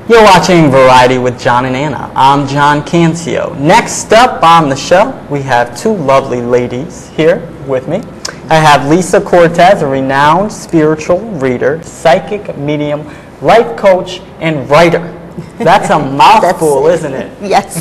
You're watching Variety with John and Anna. I'm John Cancio. Next up on the show, we have two lovely ladies here with me. I have Lisa Cortes, a renowned spiritual reader, psychic medium, life coach, and writer. That's a mouthful, isn't it? Yes,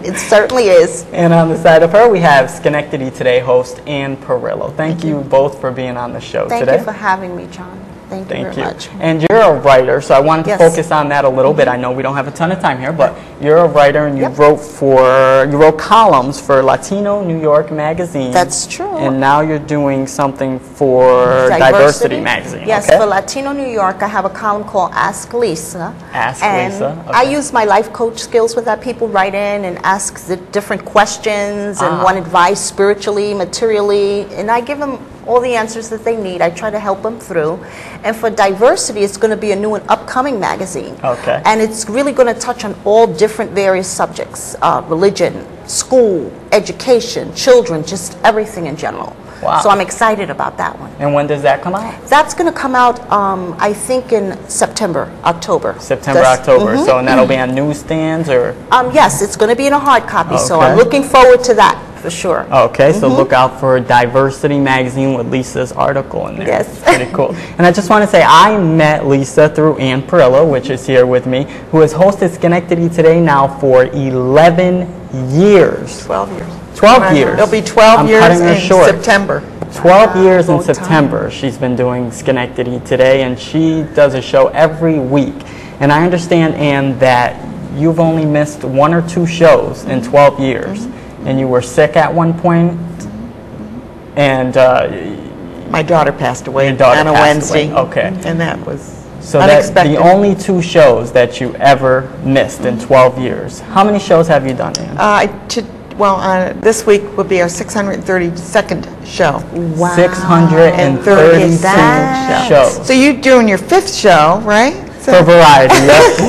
it certainly is. And on the side of her, we have Schenectady Today host Ann Parillo. Thank you both for being on the show today. Thank you for having me, John. Thank you very much. And you're a writer, so I wanted to focus on that a little bit. I know we don't have a ton of time here, but you're a writer, and you wrote columns for Latino New York magazine. That's true. And now you're doing something for Diversity magazine. Yes, for Latino New York, I have a column called Ask Lisa. Ask Lisa. Okay. I use my life coach skills with that. People write in and ask the different questions and want advice spiritually, materially, and I give them all the answers that they need. I try to help them through. And for Diversity, it's going to be a new and upcoming magazine. Okay. And it's really going to touch on all different various subjects, religion, school, education, children, just everything in general. Wow. So I'm excited about that one. And when does that come out? That's going to come out, I think, in September, October. October. So and that'll be on newsstands or? Yes, it's going to be in a hard copy. So Okay. I'm looking forward to that. For sure. Okay, so look out for Diversity magazine with Lisa's article in there. Yes. Pretty cool. And I just want to say I met Lisa through Ann Parillo, which is here with me, who has hosted Schenectady Today now for 11 years. 12 years. 12 years. It'll be 12 years in short. September. 12 years in September she's been doing Schenectady Today, and she does a show every week. And I understand, Ann, that you've only missed 1 or 2 shows in 12 years. And you were sick at one point, and my daughter passed away on a Wednesday. Okay. And that was so unexpected. That's the only 2 shows that you ever missed in 12 years. How many shows have you done, Ann? This week will be our 632nd show. Wow. 632nd shows. So you're doing your 5th show, right? For Variety, yes.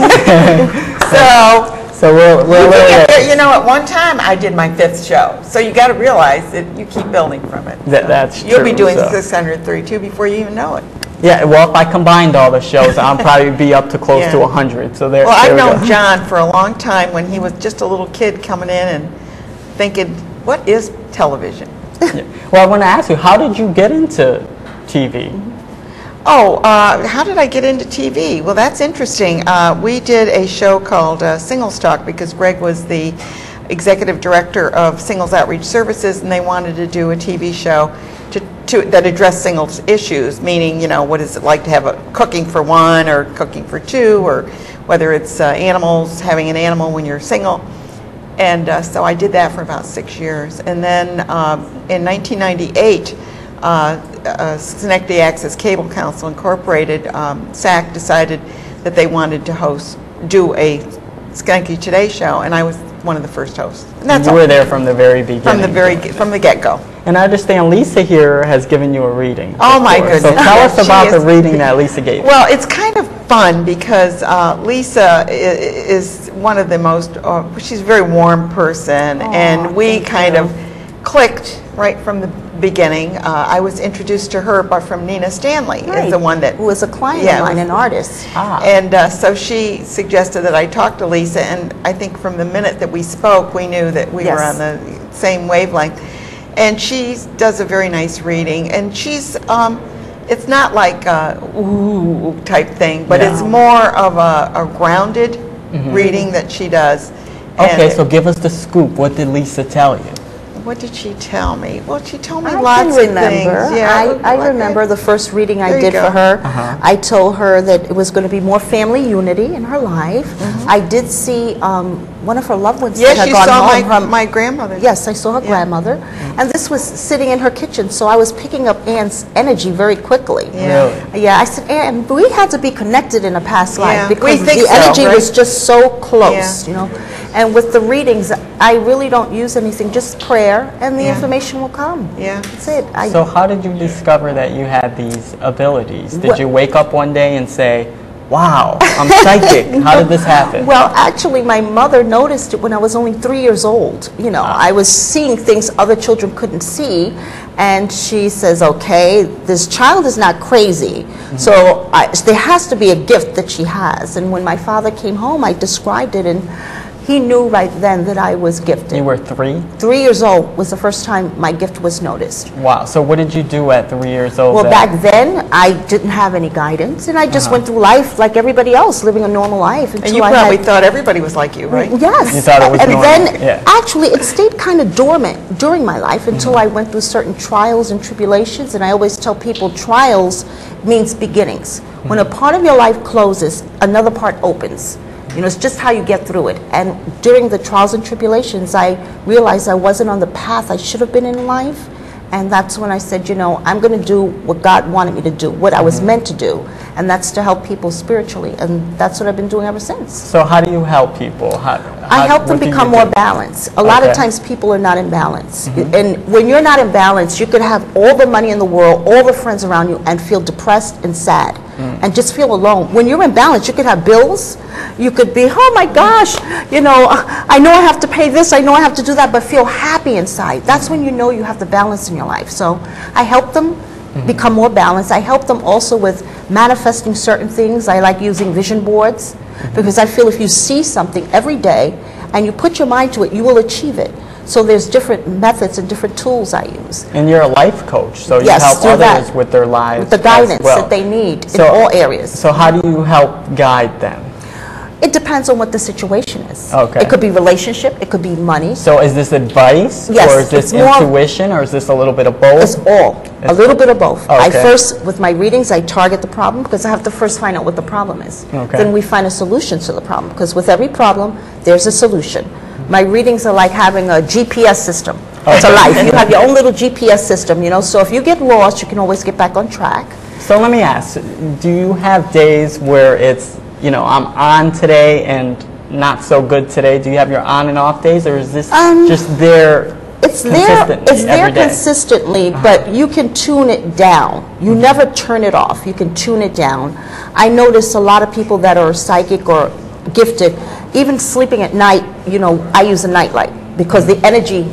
So we're you know, at one time I did my 5th show. So you got to realize that you keep building from it. That's true. You'll be doing 632 before you even know it. Yeah, well, if I combined all the shows, I'll probably be up to close to 100. So there. Well, I've go. known John for a long time when he was just a little kid coming in and thinking, what is television? Well, I want to ask you, how did you get into TV? How did I get into TV? Well, that's interesting. We did a show called Singles Talk because Greg was the executive director of Singles Outreach Services, and they wanted to do a TV show that addressed singles issues, meaning, you know, what is it like to have a cooking for one or cooking for two, or whether it's animals, having an animal when you're single. And so I did that for about 6 years. And then in 1998, Schenectady Access Cable Council Incorporated, SAC, decided that they wanted to do a Schenectady Today show, and I was one of the first hosts. And that's you were there from the very beginning. From the get-go. And I understand Lisa here has given you a reading. Oh my goodness! So tell us about the reading that Lisa gave. Well, it's kind of fun because Lisa is one of the most. She's a very warm person, and we kind of clicked right from the beginning. I was introduced to her from Nina Stanley, is the one that who was a client of mine, an artist. And so she suggested that I talk to Lisa, and I think from the minute that we spoke, we knew that we were on the same wavelength. And she does a very nice reading, and she's it's not like a ooh type thing, but it's more of a grounded reading that she does. Okay, so give us the scoop. What did Lisa tell you? What did she tell me? Well, she told me lots of things. Yeah, I remember the first reading I did for her. I told her that it was going to be more family unity in her life. I did see one of her loved ones that had gone home. Yes, you saw my grandmother. Yes, I saw her grandmother. And this was sitting in her kitchen, so I was picking up Ann's energy very quickly. Really? Yeah, I said, Ann, we had to be connected in a past life because the so, energy was just so close, you know. And with the readings, I really don't use anything, just prayer, and the information will come. Yeah. That's it. So how did you discover that you had these abilities? Did you wake up one day and say, wow, I'm psychic. How did this happen? Well, actually, my mother noticed it when I was only 3 years old. You know, I was seeing things other children couldn't see, and she says, okay, this child is not crazy, so there has to be a gift that she has. And when my father came home, I described it, and he knew right then that I was gifted. You were 3? 3 years old was the first time my gift was noticed. Wow. So what did you do at 3 years old? Well, back then, I didn't have any guidance, and I just went through life like everybody else, living a normal life. And you probably thought everybody was like you, right? Yes. You thought it was normal. And then, actually, it stayed kind of dormant during my life until I went through certain trials and tribulations, and I always tell people trials means beginnings. When a part of your life closes, another part opens. You know, it's just how you get through it. And during the trials and tribulations, I realized I wasn't on the path I should have been in life. And that's when I said, you know, I'm going to do what God wanted me to do, what I was meant to do. And that's to help people spiritually. And that's what I've been doing ever since. So how do you help people? I help them become more balanced. A lot of times people are not in balance. And when you're not in balance, you could have all the money in the world, all the friends around you, and feel depressed and sad. And just feel alone. When you're in balance, you could have bills. You could be, oh my gosh, you know, I know I have to pay this, I know I have to do that, but feel happy inside. That's when you know you have the balance in your life. So I help them become more balanced. I help them also with manifesting certain things. I like using vision boards because I feel if you see something every day and you put your mind to it, you will achieve it. So there's different methods and different tools I use. And you're a life coach, so you help others with their lives with the guidance that they need in all areas. So how do you help guide them? It depends on what the situation is. Okay. It could be relationship, it could be money. So is this advice? Yes. Or is this intuition, or is this a little bit of both? It's all. A little bit of both. Okay. I first, with my readings, I target the problem because I have to first find out what the problem is. Okay. Then we find a solution to the problem because with every problem, there's a solution. My readings are like having a GPS system. It's a life. You have your own little GPS system, you know, so if you get lost, you can always get back on track. So let me ask, do you have days where it's, you know, I'm on today and not so good today? Do you have your on and off days, or is this just there consistently? It's there consistently, but you can tune it down. You never turn it off. You can tune it down. I notice a lot of people that are psychic or gifted, even sleeping at night, you know, I use a nightlight because the energy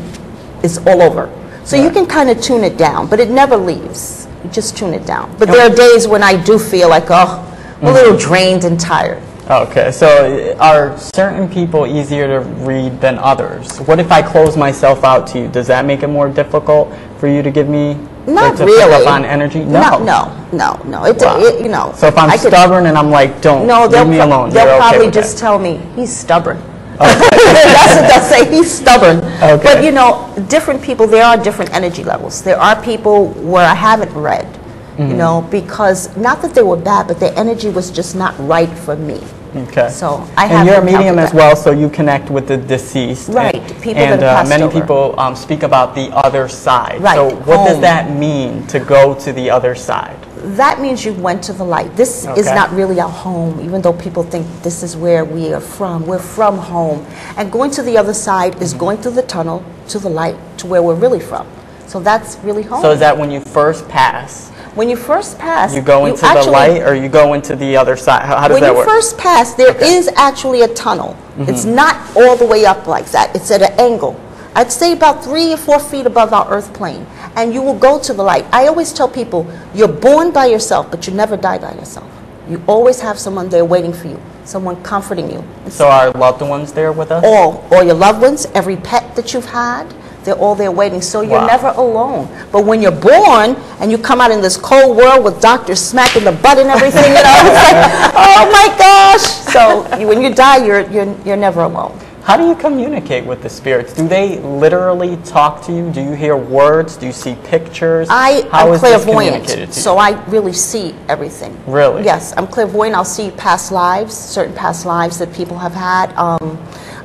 is all over. So you can kind of tune it down, but it never leaves. You just tune it down. But there are days when I do feel like, oh, I'm a little drained and tired. Okay, so are certain people easier to read than others? What if I close myself out to you? Does that make it more difficult for you to give me Not to really. pick up on energy? No. No. You know. So if I'm stubborn and I'm like, leave me alone. They'll probably with just that. tell me he's stubborn. Okay. That's what they'll say. He's stubborn. Okay. But you know, different people. There are different energy levels. There are people where I haven't read. You know, because not that they were bad, but their energy was just not right for me. Okay. So I have. And you're a medium as well, so you connect with the deceased. Right. People and that have passed many over. people speak about the other side. Right. So what does that mean to go to the other side? That means you went to the light. This is not really our home, even though people think this is where we are from. We're from home. And going to the other side is going through the tunnel to the light, to where we're really from. So that's really home. So is that when you first pass? When you first pass, you go into the light, or you go into the other side? How does that work? When you first pass, there is actually a tunnel. It's not all the way up like that. It's at an angle. I'd say about 3 or 4 feet above our earth plane. And you will go to the light. I always tell people, you're born by yourself, but you never die by yourself. You always have someone there waiting for you, someone comforting you. So are loved ones there with us? All your loved ones, every pet that you've had, they're all there waiting. So you're never alone. But when you're born and you come out in this cold world with doctors smacking the butt and everything, you know, it's like, oh my gosh. So when you die, you're never alone. How do you communicate with the spirits? Do they literally talk to you? Do you hear words? Do you see pictures? I'm How is this clairvoyant, communicated to you? so I really see everything. Really? Yes, I'm clairvoyant. I'll see past lives, certain past lives that people have had.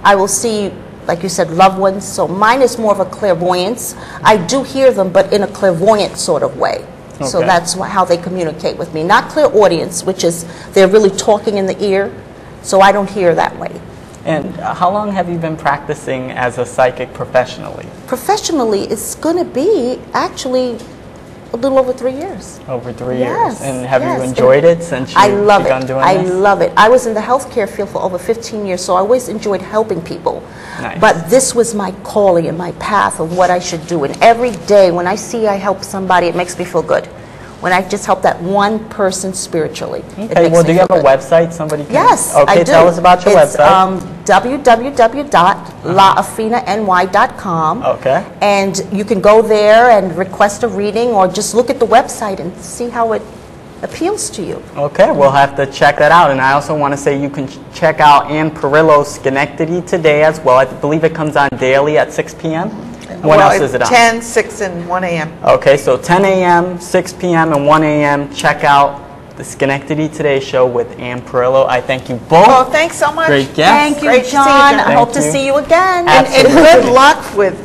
I will see, like you said, loved ones. So mine is more of a clairvoyance. I do hear them, but in a clairvoyant sort of way. Okay. So that's how they communicate with me. Not clairaudience, which is they're really talking in the ear. So I don't hear that way. And how long have you been practicing as a psychic professionally? Professionally, it's going to be actually A little over 3 years. Over 3 Yes, years. And have you yes. enjoyed it since I you've love begun it. doing I this? love it. I was in the healthcare field for over 15 years, so I always enjoyed helping people. Nice. But this was my calling and my path of what I should do. And every day when I see I help somebody, it makes me feel good. When I just help that one person spiritually, it Okay, makes well, me do you feel have a good. website somebody can... Yes, okay, I do. tell us about your it's, website. www.laaffinany.com. Okay. And you can go there and request a reading or just look at the website and see how it appeals to you. Okay, we'll have to check that out. And I also want to say you can check out Ann Parillo's Schenectady Today as well. I believe it comes on daily at 6 p.m. When else is it on? 10, 6, and 1 a.m. Okay, so 10 a.m., 6 p.m., and 1 a.m. Check out the Schenectady Today show with Ann Parillo. I thank you both. Oh, thanks so much. Great guest. Thank you, Great to see you, John. John. I hope to Thank you. see you again. And Absolutely. good luck with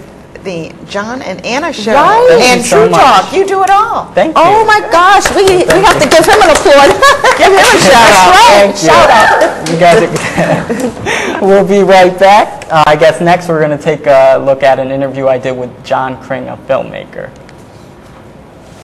the John and Anna show. Right. Thank And you so True much. Talk. You do it all. Thank you. Oh my gosh, we have to give him an applause. Give him a shout out. Right, shout out. You guys, we'll be right back. I guess next we're going to take a look at an interview I did with John Kring, a filmmaker.